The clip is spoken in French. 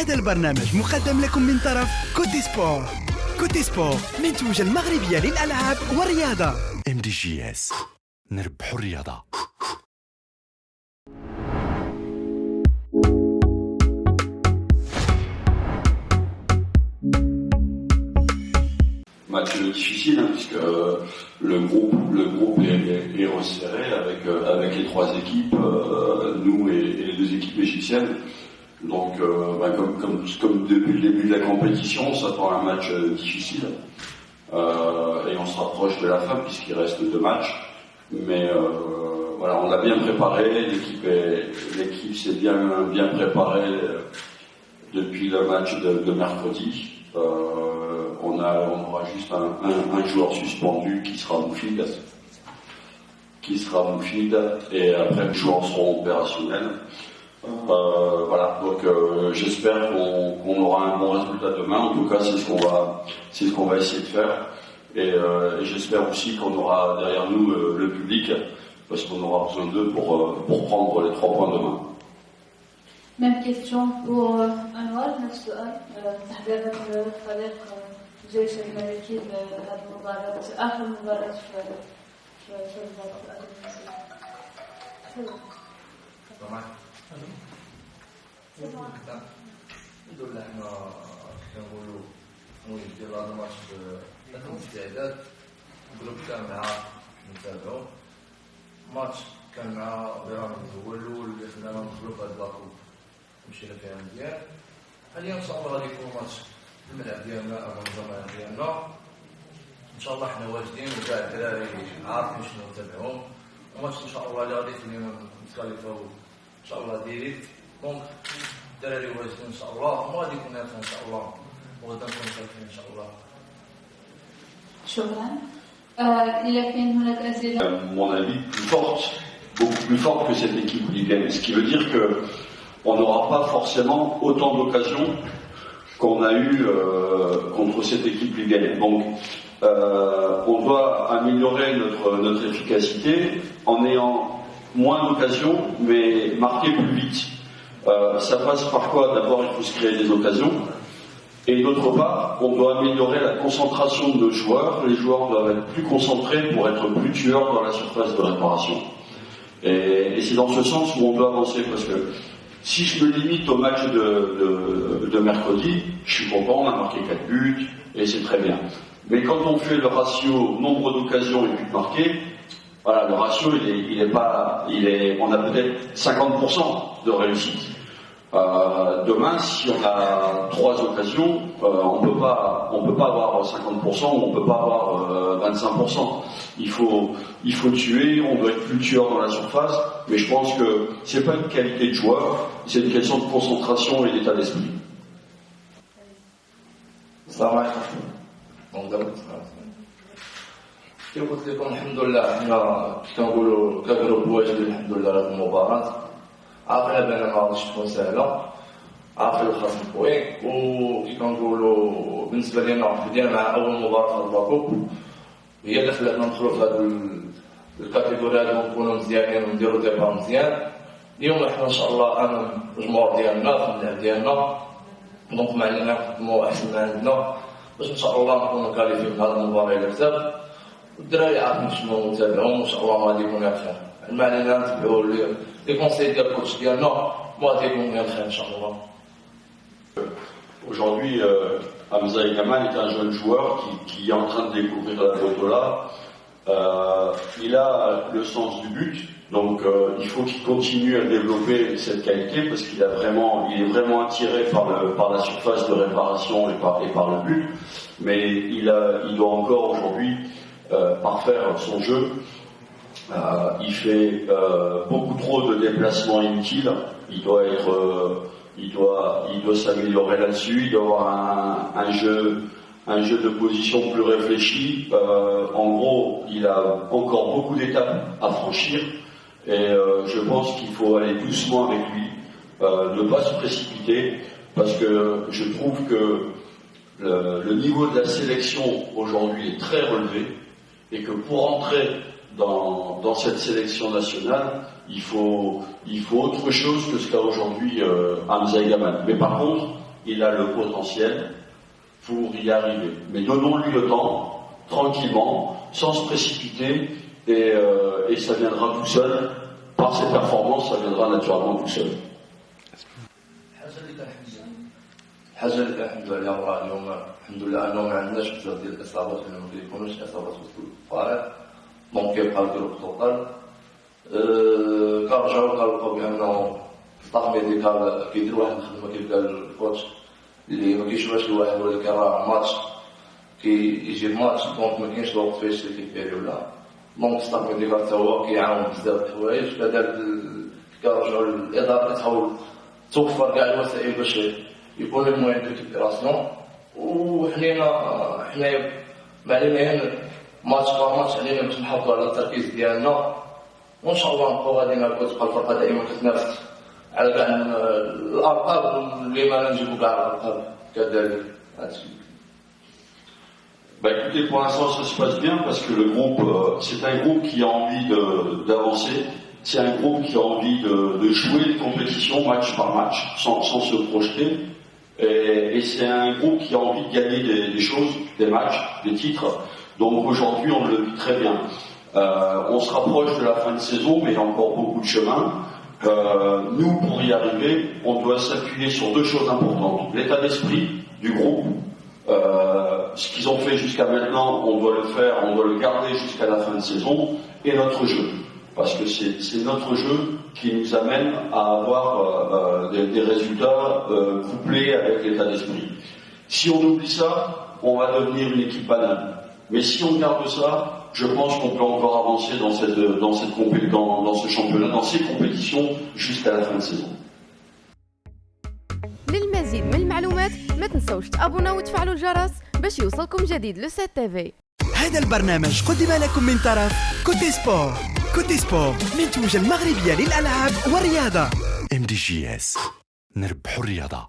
هذا البرنامج مقدم لكم من طرف كوتي سبور. كوتي سبور منتوجة المغربية للألعاب والرياضة. MDGS نربح الرياضة. Match difficile puisque le groupe est resserré avec les trois équipes, nous et les deux équipes égyptiennes. Donc comme depuis le début de la compétition, on s'attend à un match difficile et on se rapproche de la fin puisqu'il reste 2 matchs. Mais voilà, on l'a bien préparé, l'équipe s'est bien préparée depuis le match de mercredi. On aura juste un joueur suspendu qui sera Moufid et après les joueurs seront opérationnels. Voilà, donc j'espère qu'on aura un bon résultat demain. En tout cas, c'est ce qu'on va essayer de faire. Et j'espère aussi qu'on aura derrière nous le public, parce qu'on aura besoin d'eux pour prendre les 3 points demain. Même question pour Anwar, نفس السؤال. تحديدا فريق جيش الملكي هذه المباراة آخر مباراة في البطولة. الحمد لله احنا كنقولوا المهم ديال هذا الماتش لكم استعداد الجروب كامل نتابعوا الماتش كان مع بيراميدز هو الاول اللي خلانا ندخلوا في هذا لاكوب مشينا فيها مزيان. حاليا ان شاء الله غادي يكون ماتش في الملعب ديالنا امام الجماهير ديالنا ان شاء الله حنا واجدين وكاع الدراري عارفين شنو نتابعهم وماتش ان شاء الله اللي غادي يخلينا نتكاليفاو ان شاء الله ديريكت. دونك الدراري واجدين ان شاء الله وغادي يكون نافع ان شاء الله وغدا نكونوا خايفين ان شاء الله. شكرا. إذا كان هناك أسئلة. Mon avis, beaucoup plus forte que cette équipe libyenne. Ce qui veut dire que on n'aura pas forcément autant d'occasions qu'on a eu contre cette équipe libyenne. Donc, on doit améliorer notre efficacité en ayant moins d'occasions, mais marquer plus vite. Ça passe par quoi? D'abord, il faut se créer des occasions. Et d'autre part, on doit améliorer la concentration de nos joueurs. Les joueurs doivent être plus concentrés pour être plus tueurs dans la surface de réparation. Et c'est dans ce sens où on doit avancer, parce que si je me limite au match de mercredi, je suis content, on a marqué 4 buts, et c'est très bien. Mais quand on fait le ratio nombre d'occasions et buts marqués, voilà, le ratio, on a peut-être 50% de réussite. Demain, si on a 3 occasions, on peut pas avoir 50% ou on peut pas avoir 25%. Il faut tuer, on doit être plus tueur dans la surface, mais je pense que c'est pas une qualité de joueur, c'est une question de concentration et d'état d'esprit. السلام عليكم. كيف قلت لكم الحمد لله حنا كنقولوا كجروب واجد الحمد لله هذه المباراة. عارفين بأنها ما غاديش تكون سهلة، عارفين الخصم قوي، وكي كنقولوا بالنسبة لنا بدينا مع أول مباراة في الباكوب هي اللي خلاتنا ندخلوا في هذا الكاتيجوري هذا ونكونوا مزيانين ونديروا ديبار مزيان. اليوم احنا إن شاء الله أمام الجمهور ديالنا في الملعب ديالنا، دونك ما علينا نقدموا أحسن ما عندنا باش إن شاء الله نكونوا كاليفين في هذه المباراة إلى كتاب. والدراري عارفين شنو نتابعهم وإن شاء الله غادي يكون نافع. ما علينا نتبعوا les conseils de coach Diana, moi des bons bienfaits, Inch'Allah. Aujourd'hui, Hamza Egaman est un jeune joueur qui est en train de découvrir la Botola. Il a le sens du but, donc il faut qu'il continue à développer cette qualité parce qu'il est vraiment attiré par la surface de réparation et par le but. Mais il doit encore aujourd'hui parfaire son jeu. Il fait beaucoup trop de déplacements inutiles. Il doit s'améliorer là-dessus. Il doit avoir un jeu de position plus réfléchi. En gros, il a encore beaucoup d'étapes à franchir. Et je pense qu'il faut aller doucement avec lui, ne pas se précipiter, parce que je trouve que le niveau de la sélection aujourd'hui est très relevé, et que pour entrer dans cette sélection nationale, il faut autre chose que ce qu'a aujourd'hui Hamza Egaman. Mais par contre, il a le potentiel pour y arriver. Mais donnons-lui le temps, tranquillement, sans se précipiter, et ça viendra tout seul. Par ses performances, ça viendra naturellement tout seul. الحاجه اللي كنحمدوا عليها راه اليوم الحمد لله انه ما عندناش بزاف ديال الاصابات لانه ما كيكونوش اصابات وسط الفريق دونك كيبقى الجروب توتال كنرجعوا كنلقاو بانه الستاف ميديكال كيدير واحد الخدمه كيف قال الكوتش اللي ما كيشواش الواحد ولكن راه ماتش كيجي الماتش دونك ما كاينش الوقت فاش كيفيري ولا دونك الستاف ميديكال حتى هو كيعاون بزاف د الحوايج كذلك كنرجعوا للاداره كتحاول توفر كاع الوسائل باش يكون المهم في الكيبيراسيون وحنايا ما علينا ماتش بار ماتش علينا باش نحافظوا على التركيز ديالنا وان شاء الله نبقاو غاديين هكا تبقى الفرقه دائما كتنافس على كاع الالقاب اللي ما نجيبوا كاع الالقاب كذلك هادشي. Bah écoutez, pour l'instant ça se passe bien parce que le groupe, c'est un groupe qui a envie d'avancer, c'est un groupe qui a envie de jouer les compétitions match par match sans se projeter. Et c'est un groupe qui a envie de gagner des choses, des matchs, des titres. Donc aujourd'hui, on le vit très bien. On se rapproche de la fin de saison, mais il y a encore beaucoup de chemin. Nous, pour y arriver, on doit s'appuyer sur deux choses importantes. L'état d'esprit du groupe. Ce qu'ils ont fait jusqu'à maintenant, on doit le faire, on doit le garder jusqu'à la fin de saison. Et notre jeu. Parce que c'est notre jeu qui nous amène à avoir des résultats couplés avec l'état d'esprit. Si on oublie ça, on va devenir une équipe banale. Mais si on garde ça, je pense qu'on peut encore avancer dans ce championnat, dans ces compétitions jusqu'à la fin de saison. للمزيد من المعلومات ما تنسوش تابونا وتفعلوا الجرس باش يوصلكم جديد لو سيت تيفي. هذا البرنامج قدم لكم من طرف كوتي سبور. كوتي سبور منتوج المغربية للألعاب والرياضة. MDJS نربحوا الرياضة.